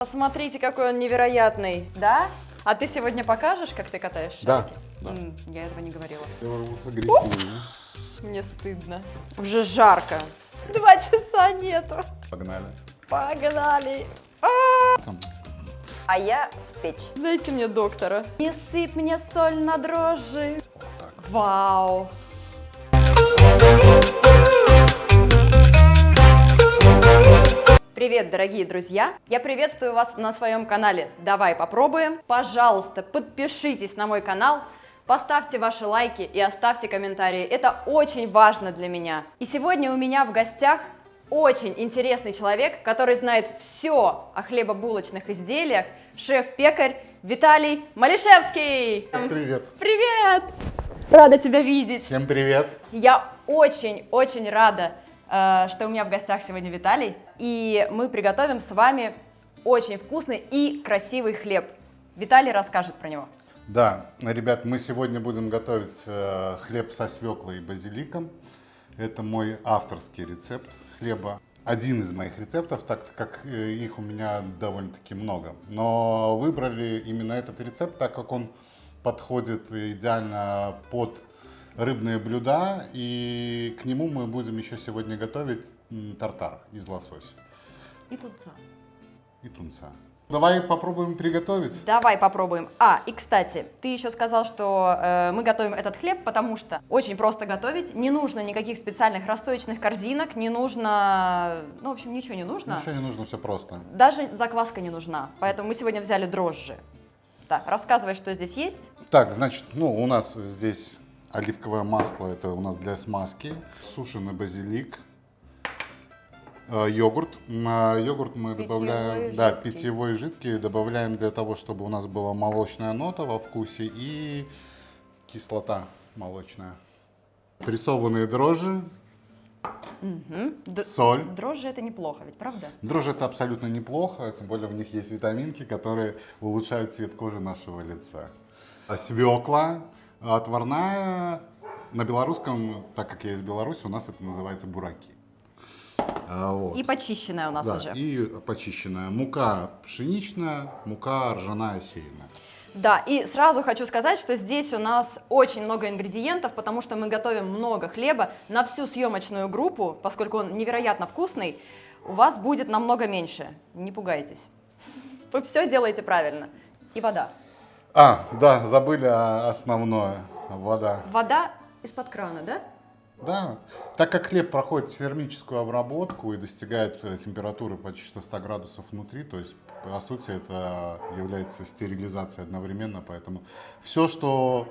Посмотрите, какой он невероятный. Да? А ты сегодня покажешь, как ты катаешь шарики? Да. Я этого не говорила. Я с агрессивным. Мне стыдно. Уже жарко. 2 часа нету. Погнали. Погнали. Там. А я в печь. Дайте мне доктора. Не сыпь мне соль на дрожжи. Вот так. Вау. Привет, дорогие друзья! Я приветствую вас на своем канале «Давай попробуем». Пожалуйста, подпишитесь на мой канал, поставьте ваши лайки и оставьте комментарии. Это очень важно для меня. И сегодня у меня в гостях очень интересный человек, который знает все о хлебобулочных изделиях, шеф-пекарь Виталий Малишевский. Привет. Привет! Рада тебя видеть. Всем привет. Я очень-очень рада, что у меня в гостях сегодня Виталий, и мы приготовим с вами очень вкусный и красивый хлеб. Виталий расскажет про него. Да, ребят, мы сегодня будем готовить хлеб со свеклой и базиликом. Это мой авторский рецепт хлеба. Один из моих рецептов, так как их у меня довольно-таки много. Но выбрали именно этот рецепт, так как он подходит идеально под рыбные блюда, и к нему мы будем еще сегодня готовить тартар из лосося И тунца. и тунца. Давай попробуем приготовить. Давай попробуем. И, кстати, ты еще сказал, что мы готовим этот хлеб, потому что очень просто готовить, не нужно никаких специальных расстоечных корзинок, не нужно, в общем, ничего не нужно. Ничего не нужно, все просто. Даже закваска не нужна, поэтому мы сегодня взяли дрожжи. Да, рассказывай, что здесь есть. Так, значит, у нас здесь оливковое масло, это у нас для смазки, сушеный базилик, йогурт. На йогурт мы добавляем, питьевой жидкий добавляем для того, чтобы у нас была молочная нота во вкусе и кислота молочная. Прессованные дрожжи, соль. Дрожжи это неплохо, ведь правда? Дрожжи это абсолютно неплохо, тем более в них есть витаминки, которые улучшают цвет кожи нашего лица. Свекла отварная, на белорусском, так как я из Беларуси, у нас это называется бураки. Вот. И почищенная у нас уже. И почищенная. Мука пшеничная, мука ржаная сеянная. Да, и сразу хочу сказать, что здесь у нас очень много ингредиентов, потому что мы готовим много хлеба на всю съемочную группу, поскольку он невероятно вкусный, у вас будет намного меньше. Не пугайтесь. Вы все делаете правильно. И вода. Да, забыли основное. Вода. Вода из-под крана, да? Да, так как хлеб проходит термическую обработку и достигает температуры почти что 100 градусов внутри, то есть, по сути, это является стерилизацией одновременно, поэтому все, что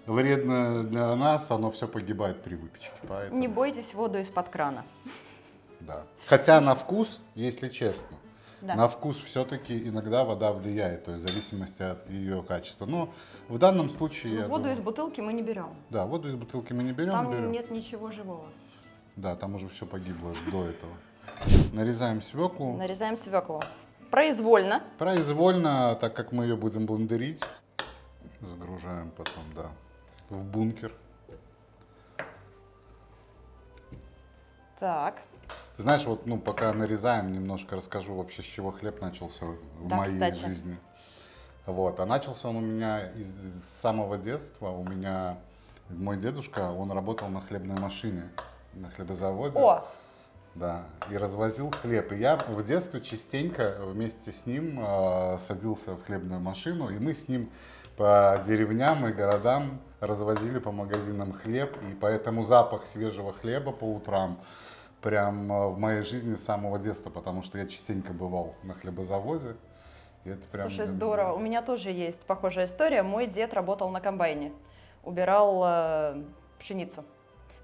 вредно для нас, оно все погибает при выпечке. Поэтому, Не бойтесь воду из-под крана. да. Хотя на вкус, если честно, Да. на вкус все-таки иногда вода влияет, то есть в зависимости от ее качества. Но в данном случае, я Воду думаю, из бутылки мы не берем. да, воду из бутылки мы не берем. Там нет ничего живого. Да, там уже все погибло до этого. Нарезаем свеклу. Нарезаем свеклу. Произвольно. Произвольно, так как мы ее будем блендерить, загружаем потом, в бункер. Так. Ты знаешь, пока нарезаем, немножко расскажу вообще, с чего хлеб начался в Да, моей кстати. жизни. А начался он у меня из самого детства. Мой дедушка, он работал на хлебной машине, на хлебозаводе. О! Да, и развозил хлеб. И я в детстве частенько вместе с ним садился в хлебную машину, и мы с ним по деревням и городам развозили по магазинам хлеб. И поэтому запах свежего хлеба по утрам прям в моей жизни с самого детства, потому что я частенько бывал на хлебозаводе. И это прям Слушай, здорово. У меня тоже есть похожая история. Мой дед работал на комбайне, убирал пшеницу,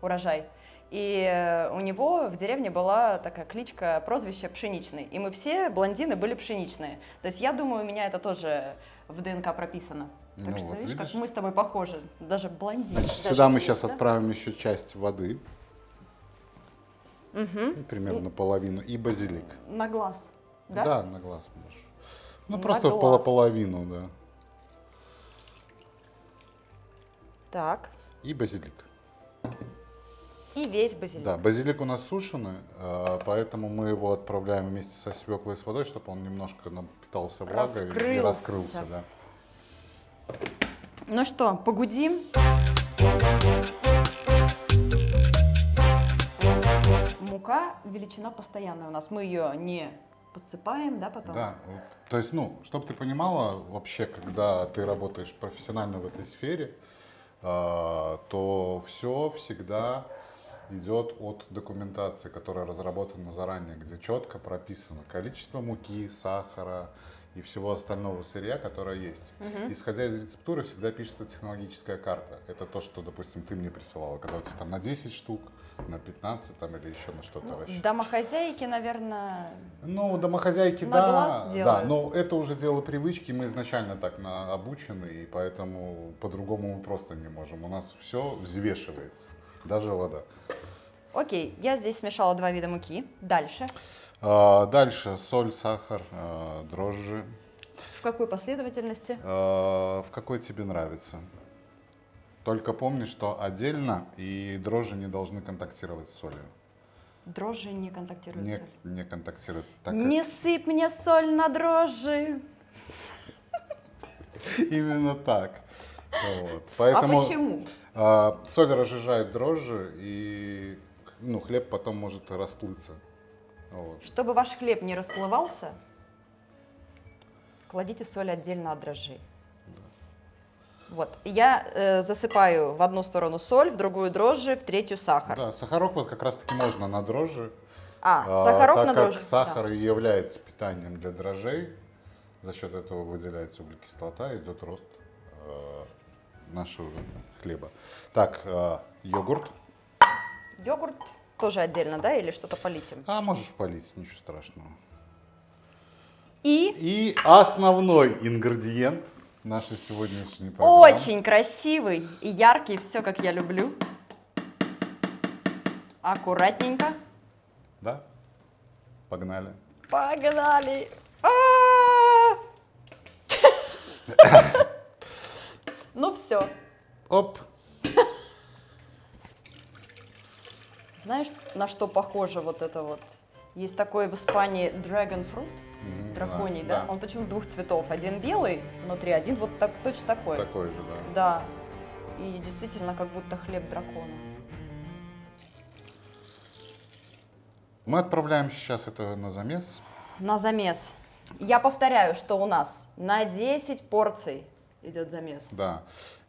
урожай. И у него в деревне была такая кличка, прозвище «Пшеничный». И мы все, блондины, были пшеничные. То есть я думаю, у меня это тоже в ДНК прописано. Так что, видишь, как мы с тобой похожи, даже блондины. Значит, Даже сюда мы есть, сейчас да? отправим еще часть воды, Угу. примерно половину, и базилик. На глаз, да? Да, на глаз можешь. На Просто глаз. половину, да. Так. И базилик. И весь базилик. Да, базилик у нас сушеный, поэтому мы его отправляем вместе со свеклой и с водой, чтобы он немножко напитался влагой и раскрылся. Да. Ну что, погудим? Мука величина постоянная у нас. Мы ее не подсыпаем, да, потом? Да, вот. То есть, ну, чтобы ты понимала, вообще, когда ты работаешь профессионально в этой сфере, то все всегда идет от документации, которая разработана заранее, где четко прописано количество муки, сахара и всего остального сырья, которое есть. Исходя из рецептуры всегда пишется технологическая карта. Это то, что, допустим, ты мне присылала, когда у тебя там на 10 штук, на 15 там, или еще на что-то рассчитано. Домохозяйки, наверное, Ну, домохозяйки, на да, глаз да, делают. но это уже дело привычки, мы изначально так обучены, и поэтому по-другому мы просто не можем. У нас все взвешивается, даже вода. Окей, я здесь смешала 2 вида муки. Дальше. Дальше соль, сахар, дрожжи. В какой последовательности? В какой тебе нравится. Только помни, что отдельно и дрожжи не должны контактировать с солью. Дрожжи не контактируют с солью. Не контактируют. Так Не сыпь мне соль на дрожжи. Именно так. Вот. Поэтому, А почему? соль разжижает дрожжи, и ну, хлеб потом может расплыться. Вот. Чтобы ваш хлеб не расплывался, кладите соль отдельно от дрожжей. Вот. Я засыпаю в одну сторону соль, в другую дрожжи, в третью сахар. Да, сахарок вот как раз-таки можно на дрожжи. Сахарок так на как дрожжи. сахар Да. и является питанием для дрожжей, за счет этого выделяется углекислота, идет рост нашего хлеба. Так, йогурт. Йогурт тоже отдельно, да, или что-то полить им? Можешь полить, ничего страшного. И И основной ингредиент нашей сегодняшней программы. очень красивый и яркий, все как я люблю. Аккуратненько. Да? Погнали. Погнали! Ну все. Оп. Знаешь, на что похоже вот это вот? Есть такой в Испании dragon fruit, драконий, да? да. Он почему-то 2 цветов. Один белый внутри, один вот так, точно такой. Такой же, да. Да. И действительно, как будто хлеб дракона. Мы отправляем сейчас это на замес. На замес. Я повторяю, что у нас на 10 порций идет замес. Да.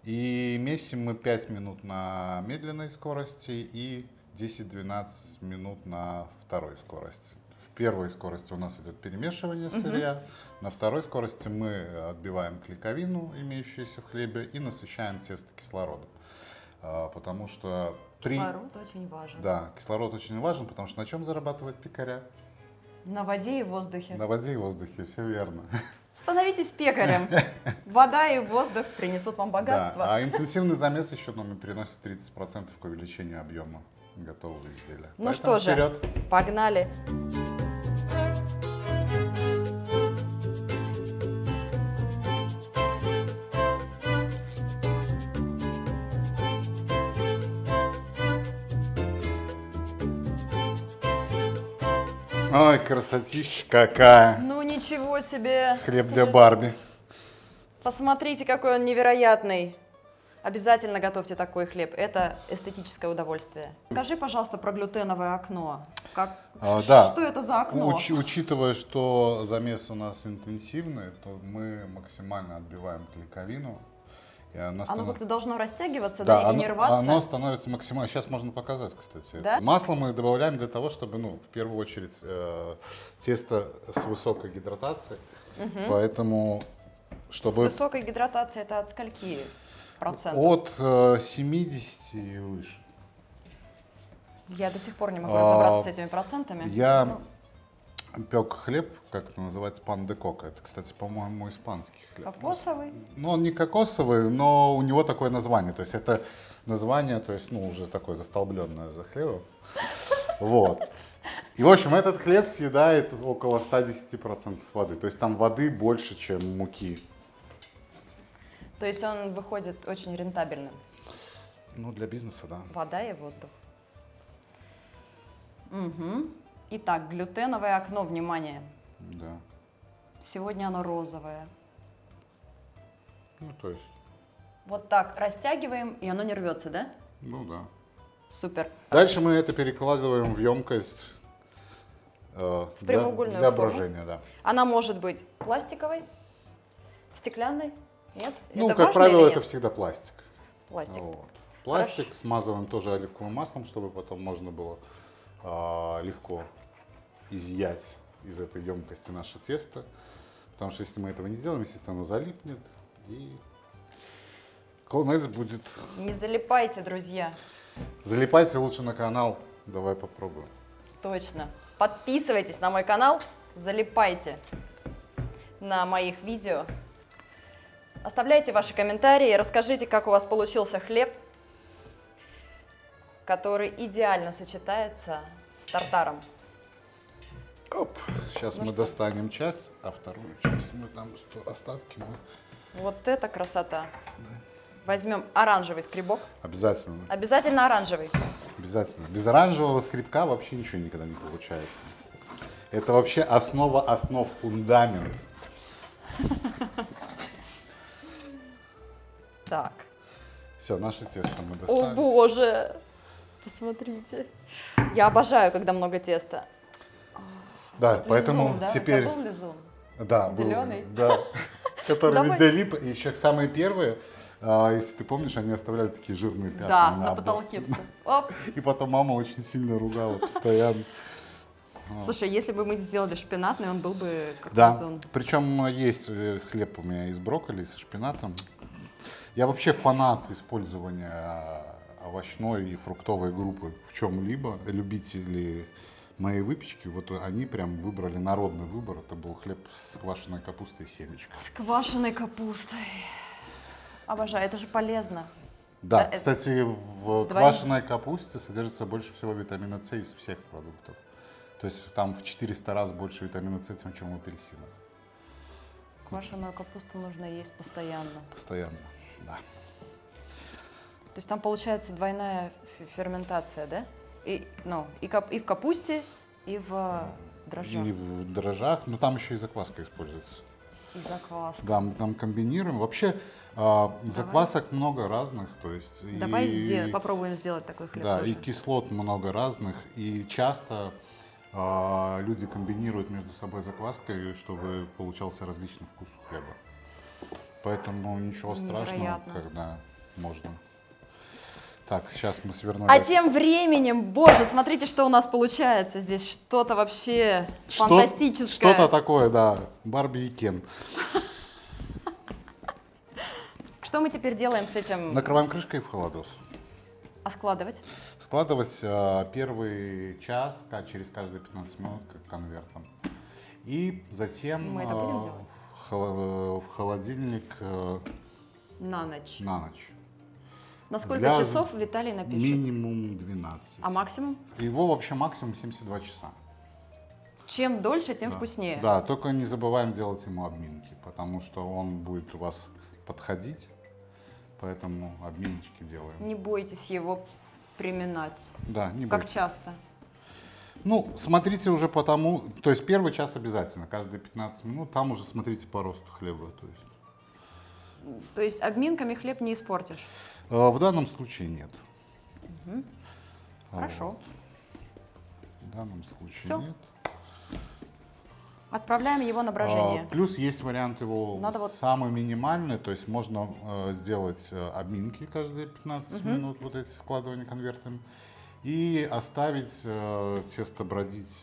И месим мы 5 минут на медленной скорости и 10-12 минут на второй скорости. В первой скорости у нас идет перемешивание сырья, на второй скорости мы отбиваем клейковину, имеющуюся в хлебе, и насыщаем тесто кислородом. Потому что Кислород очень важен. Да, кислород очень важен, потому что на чем зарабатывают пекаря? На воде и воздухе. На воде и воздухе, все верно. Становитесь пекарем. Вода и воздух принесут вам Да. богатство. А интенсивный замес еще переносит 30% к увеличению объема готового изделия. Ну Поэтому что же, вперед. погнали. Ой, красотища какая. Ну ничего себе. Хлеб для Барби. Посмотрите, какой он невероятный. Обязательно готовьте такой хлеб. Это эстетическое удовольствие. Скажи, пожалуйста, про глютеновое окно. Да. Что это за окно? Учитывая, что замес у нас интенсивный, то мы максимально отбиваем клейковину. И она Оно как-то должно растягиваться, Да, да, и не рваться. оно становится максимально. Сейчас можно показать, кстати. Да? Масло мы добавляем для того, чтобы, в первую очередь, тесто с высокой гидратацией. Поэтому, чтобы С высокой гидратацией это от скольки процентов? от 70 и выше. Я до сих пор не могу разобраться с этими процентами. Я пек хлеб, как это называется, пан де кока. Это, кстати, по-моему, испанский хлеб. Кокосовый? Ну, он не кокосовый, но у него такое название. То есть это название, то есть, уже такое застолбленное за хлебом. Вот. И, в общем, этот хлеб съедает около 110% воды. То есть там воды больше, чем муки. То есть он выходит очень рентабельным. Ну, для бизнеса, да. Вода и воздух. Угу. Итак, глютеновое окно, внимание. Да. Сегодня оно розовое. Ну, то есть, Вот так растягиваем, и оно не рвется, да? ну да. Супер. Дальше мы это перекладываем в емкость прямоугольную для форму. брожения, да. Она может быть пластиковой, стеклянной? Нет? Ну, Это как важно правило, или это нет? всегда пластик. Пластик. Вот. Пластик смазываем тоже оливковым маслом, чтобы потом можно было легко изъять из этой емкости наше тесто. Потому что если мы этого не сделаем, естественно, оно залипнет и конец будет. Не залипайте, друзья. Залипайте лучше на канал. Давай попробуем. Точно. Подписывайтесь на мой канал, залипайте на моих видео. Оставляйте ваши комментарии, расскажите, как у вас получился хлеб, который идеально сочетается с тартаром. Оп. Сейчас Ну мы что? достанем часть, а вторую часть мы там остатки мы Вот это красота. Возьмем оранжевый скребок. обязательно. Обязательно оранжевый. Обязательно. Без оранжевого скребка вообще ничего никогда не получается. Это вообще основа основ, фундамент. Так. Все, наше тесто мы О достали. боже! Посмотрите. Я обожаю, когда много теста. Да, поэтому Лизун, да? теперь... У тебя был лизун? Да, был, Зелёный? да, который Давай. везде лип. И еще самые первые, если ты помнишь, они оставляли такие жирные пятна Да, на на обод. потолке. Оп. И потом мама очень сильно ругала постоянно. Слушай, если бы мы сделали шпинатный, он был бы как Да, лизун. причем есть хлеб у меня из брокколи, со шпинатом. Я вообще фанат использования овощной и фруктовой группы в чем-либо. Любители моей выпечки, вот они прям выбрали народный выбор. Это был хлеб с квашеной капустой и семечкой. С квашеной капустой. Обожаю, это же полезно. Да, это- кстати, в Двойник. квашеной капусте содержится больше всего витамина С из всех продуктов. То есть там в 400 раз больше витамина С, чем в апельсинах. Квашеную капусту нужно есть постоянно. Постоянно, да. То есть там получается двойная ферментация, да? И в капусте, и в дрожжах. И в дрожжах, но там еще и закваска используется. И закваска. Да, мы там комбинируем. Вообще заквасок много разных, то есть Давай попробуем сделать такой хлеб да, тоже. и кислот много разных, и часто люди комбинируют между собой закваской, чтобы получался различный вкус у хлеба. Поэтому ничего страшного, Невероятно. когда можно. Так, сейчас мы свернули. А тем временем, боже, смотрите, что у нас получается. Здесь что-то вообще фантастическое. Что-то такое, да. Барби и Кен. Что мы теперь делаем с этим? Накрываем крышкой в холодос. А складывать? Складывать первый час через каждые 15 минут как конвертом. И затем Мы это будем делать? в холодильник На ночь. на ночь. На сколько Для часов Виталий напишет? Минимум 12. А максимум? Его вообще максимум 72 часа. Чем дольше, тем Да. вкуснее. Да, только не забываем делать ему обминки, потому что он будет у вас подходить, поэтому обминочки делаем. Не бойтесь его приминать. Да, не Как бойтесь. часто? Ну, смотрите уже по тому, то есть первый час обязательно, каждые 15 минут, там уже смотрите по росту хлеба. То есть обминками хлеб не испортишь. В данном случае нет. Хорошо. Вот. В данном случае Всё. нет. Отправляем его на брожение. Плюс есть вариант его Надо вот- самый минимальный, то есть можно сделать обминки каждые 15 минут, вот эти складывания конвертами, и оставить тесто бродить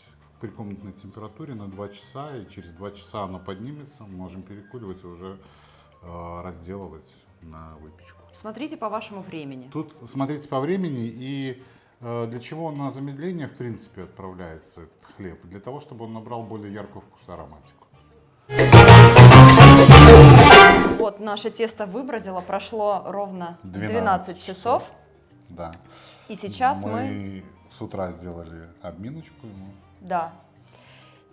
при комнатной температуре на 2 часа, и через 2 часа оно поднимется, мы можем перекуривать и уже разделывать на выпечку. Смотрите по вашему времени. Тут смотрите по времени и для чего на замедление в принципе отправляется этот хлеб? Для того, чтобы он набрал более яркую вкус и ароматику. Вот наше тесто выбродило, прошло ровно 12 часов. Да. И сейчас мы... мы с утра сделали обминочку ему. Да.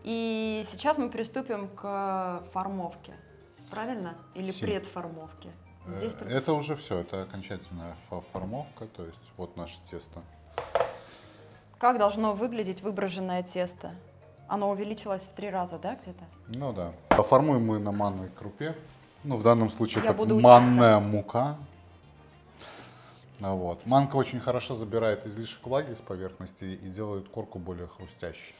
И сейчас мы приступим к формовке. Правильно? Или Си. предформовке? Здесь только- Это уже все, это окончательная формовка, то есть вот наше тесто. Как должно выглядеть выброженное тесто? Оно увеличилось в 3 раза, да, где-то? Ну да. Формуем мы на манной крупе. Ну, в данном случае Я это буду манная мука. Вот. Манка очень хорошо забирает излишек влаги с поверхности и делает корку более хрустящей.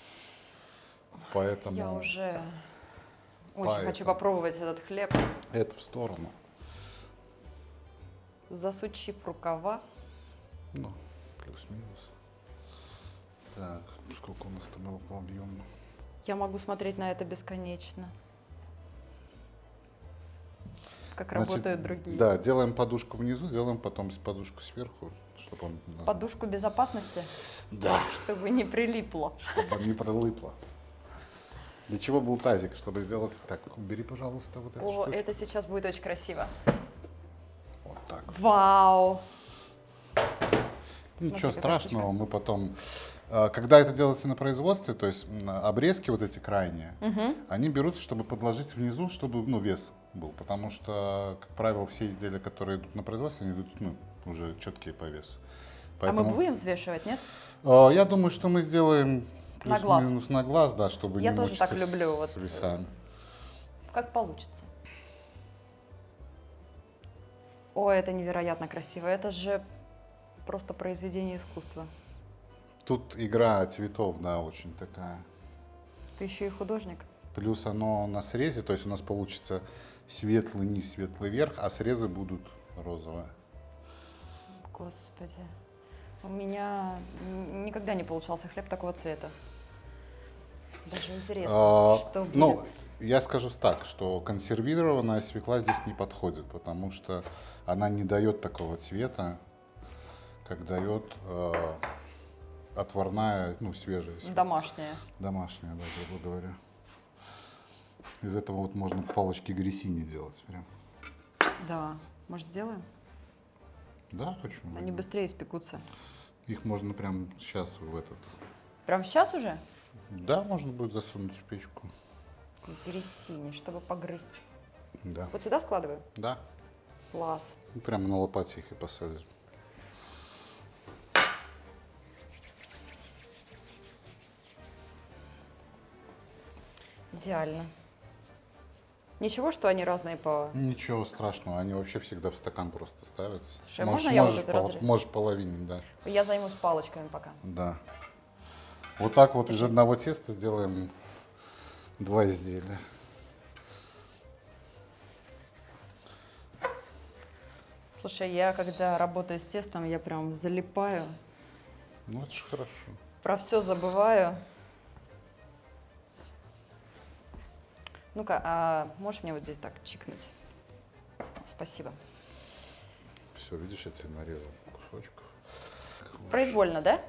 Поэтому Я уже очень Поэтому. хочу попробовать этот хлеб, это в сторону. засучив рукава. Ну, плюс-минус. Так, сколько у нас там его по объему? Я могу смотреть на это бесконечно. Как Значит, работают другие. Да, делаем подушку внизу, делаем потом подушку сверху, чтобы он... Подушку безопасности, Да, чтобы не прилипло. чтобы он не пролыпло. Для чего был тазик? Чтобы сделать... Так, убери, пожалуйста, вот эту О, штучку. это сейчас будет очень красиво. Вот так. Вау! Ничего Смотри, какая страшного, мы потом... Когда это делается на производстве, то есть обрезки вот эти крайние, они берутся, чтобы подложить внизу, чтобы вес был. Потому что, как правило, все изделия, которые идут на производство, они идут уже четкие по весу. А мы будем взвешивать, нет? Я думаю, что мы сделаем На глаз. плюс-минус на глаз, да, чтобы Я не тоже мучиться так люблю, вот. с весами. Как получится. О, это невероятно красиво. Это же просто произведение искусства. Тут игра цветов, да, очень такая. Ты еще и художник. Плюс оно на срезе, то есть у нас получится светлый низ, светлый верх, а срезы будут розовые. Господи. У меня никогда не получался хлеб такого цвета. Даже интересно, что будет. Ну, я скажу так, что консервированная свекла здесь не подходит, потому что она не дает такого цвета, как дает отварная, свежая свекла. Домашняя. Домашняя, да, грубо говоря. Из этого вот можно палочки грессини делать прям. Да. Может, сделаем? Да, почему? Они нет? быстрее испекутся. Их можно прям сейчас в этот... Прям сейчас уже? Да, можно будет засунуть в печку. Грессини, чтобы погрызть. Да. Вот сюда вкладываю? Да. Класс. Прямо на лопате их и посадить. Идеально. Ничего, что они разные по... Ничего страшного, они вообще всегда в стакан просто ставятся. Слушай, можно я вот можешь это разрежу? можешь половинить, да. Я займусь палочками пока. Да. Вот так вот из одного теста сделаем 2 изделия. Слушай, я когда работаю с тестом, я прям залипаю, Ну, это же хорошо. про все забываю. Ну-ка, а можешь мне вот здесь так чикнуть? Спасибо. Все, видишь, я тебе нарезал кусочков. Произвольно, да?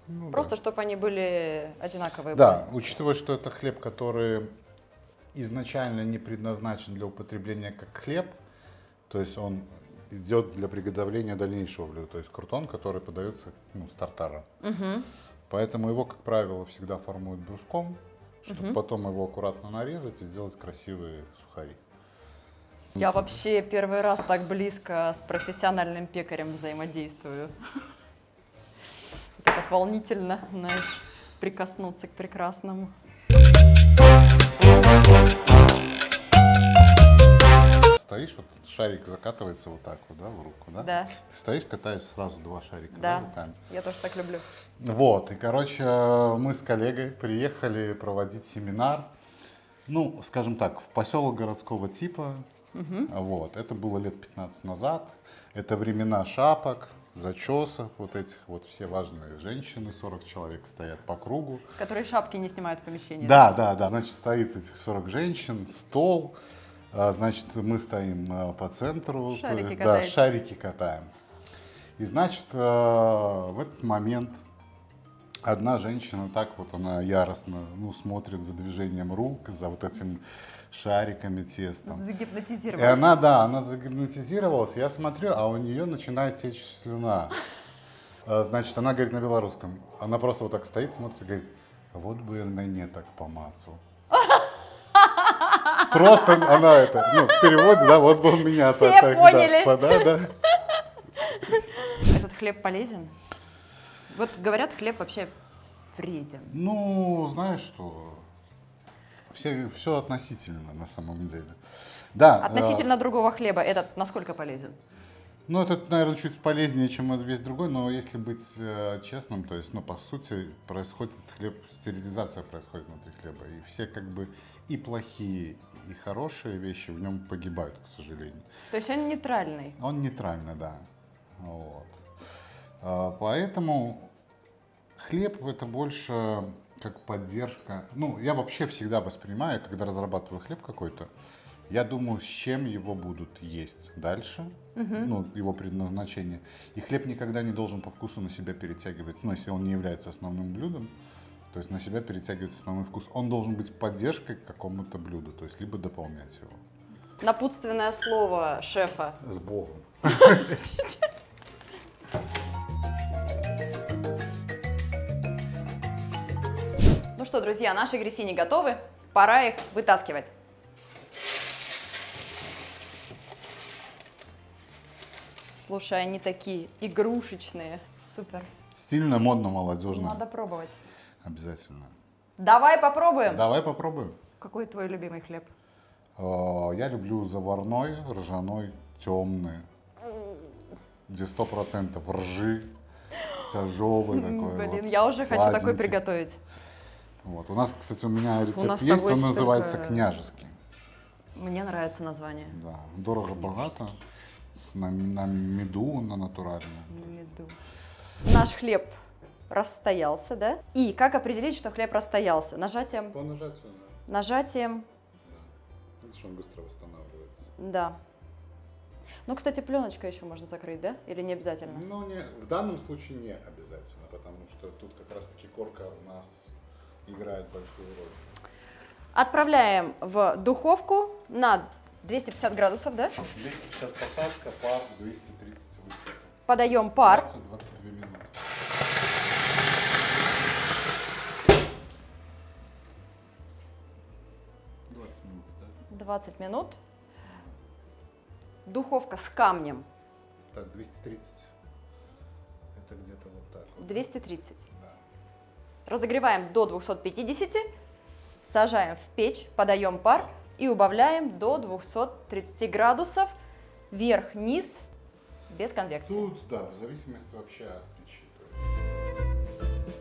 Ну, Просто, да. чтобы они были одинаковые. Да, учитывая, что это хлеб, который изначально не предназначен для употребления как хлеб, то есть он идет для приготовления дальнейшего блюда, то есть крутон, который подается с тартара. Угу. Поэтому его, как правило, всегда формуют бруском, чтобы потом его аккуратно нарезать и сделать красивые сухари. Я вообще первый раз так близко с профессиональным пекарем взаимодействую. Это так волнительно, знаешь, прикоснуться к прекрасному. Стоишь, вот шарик закатывается вот так вот, да, в руку, да? Да. Ты стоишь, катаешь сразу 2 шарика, Да, руками. я тоже так люблю. Вот, и, короче, мы с коллегой приехали проводить семинар, скажем так, в поселок городского типа. Вот, это было лет 15 назад. Это времена шапок, зачесов, вот этих вот все важные женщины, 40 человек стоят по кругу. Которые шапки не снимают в помещении. Да, значит, стоит этих 40 женщин, стол, значит, мы стоим по центру, Шарики да, катаете. шарики катаем. И, значит, в этот момент одна женщина так вот, она яростно, смотрит за движением рук, за вот этим шариками тестом. И Загипнотизировалась. она загипнотизировалась, я смотрю, а у нее начинает течь слюна. Значит, она говорит на белорусском, она просто вот так стоит, смотрит и говорит, вот бы он мне так помацал. Просто она в переводе, да, вот бы он меня Все так, поняли. да. Этот хлеб полезен? Вот говорят, хлеб вообще вреден? Ну, знаешь что, все относительно на самом деле. Да. Относительно другого хлеба этот насколько полезен? Ну, это, наверное, чуть полезнее, чем весь другой, но если быть честным, то есть, ну, по сути, происходит стерилизация происходит внутри хлеба, и все как бы и плохие, и хорошие вещи в нем погибают, к сожалению. То есть он нейтральный? Он нейтральный, да. Вот. Поэтому хлеб это больше как поддержка. Ну, я вообще всегда воспринимаю, когда разрабатываю хлеб какой-то, я думаю, с чем его будут есть дальше, ну, его предназначение. И хлеб никогда не должен по вкусу на себя перетягивать, ну, если он не является основным блюдом, то есть на себя перетягивать основной вкус. Он должен быть поддержкой к какому-то блюду, то есть либо дополнять его. Напутственное слово шефа. С Богом. Ну что, друзья, наши гресини готовы, пора их вытаскивать. Слушай, они такие игрушечные, супер. Стильно, модно, молодежно. Надо пробовать. Обязательно. Давай попробуем. Давай попробуем. Какой твой любимый хлеб? Я люблю заварной, ржаной, темный, где 100% ржи, тяжелый такой. Блин, вот, я уже хочу такой сладенький. приготовить. Вот. У нас, кстати, у меня рецепт нас с есть, тобой он столько- называется княжеский. Мне нравится название. Да. Дорого-богато, на меду, на натуральном. Меду. Наш хлеб расстоялся, да? И как определить, что хлеб расстоялся? Нажатием, По нажатию, да. нажатием, Видишь, он быстро восстанавливается. да. Ну, кстати, пленочкой еще можно закрыть, да? Или не обязательно? Ну, в данном случае не обязательно, потому что тут как раз-таки корка у нас играет большую роль. Отправляем в духовку на 250 градусов, да? 250 посадка, пар 230 выпечка. Подаем пар. 20-22 минуты. Минут ставь. 20 минут. Духовка с камнем. Так, 230. Это где-то вот так. Вот. 230. Да. Разогреваем до 250. Сажаем в печь, подаем пар и убавляем до 230 градусов. Вверх-вниз, без конвекции. Тут, да, в зависимости вообще от печи. То есть.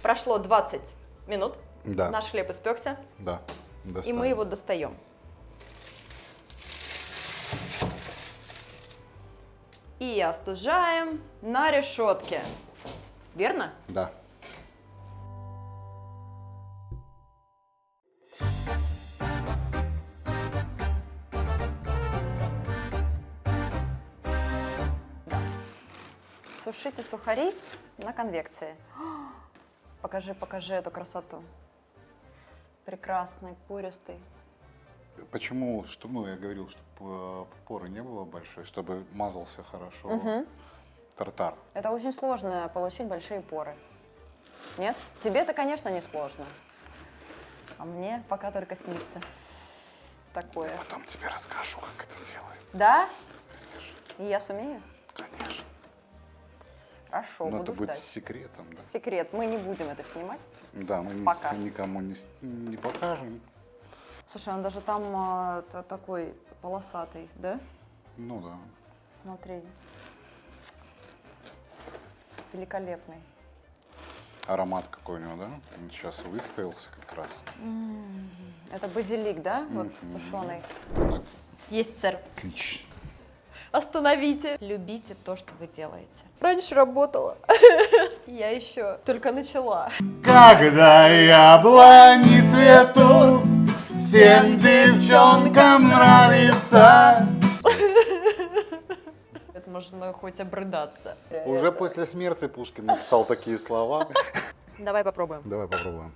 Прошло 20 минут. Да. Наш хлеб испекся, Да. и Доставим. мы его достаем. И остужаем на решетке. Верно? Да. Сушите сухари на конвекции. Покажи, покажи эту красоту. Прекрасный, пористый. Почему, что, ну, я говорил, чтобы поры не было большой, чтобы мазался хорошо Мгм. тартар. Это очень сложно получить большие поры. Нет? Тебе-то, конечно, не сложно. А мне пока только снится такое. Потом тебе расскажу, как это делается. Да? И я сумею? Конечно. Хорошо, Но буду это будет ждать. секретом, да. Секрет. Мы не будем это снимать. Да, мы Пока. никому не покажем. Слушай, он даже там такой полосатый, да? Ну да. Смотри. Великолепный. Аромат какой у него, да? Он сейчас выстоялся как раз. Это базилик, да? Вот Мгм. сушеный. Так, Есть, сэр. отлично. Остановите. Любите то, что вы делаете. Раньше работала. Я еще только начала. Когда яблони цветут, всем девчонкам нравится. Это можно хоть обрыдаться. Уже после смерти Пушкин написал такие слова. Давай попробуем. Давай попробуем.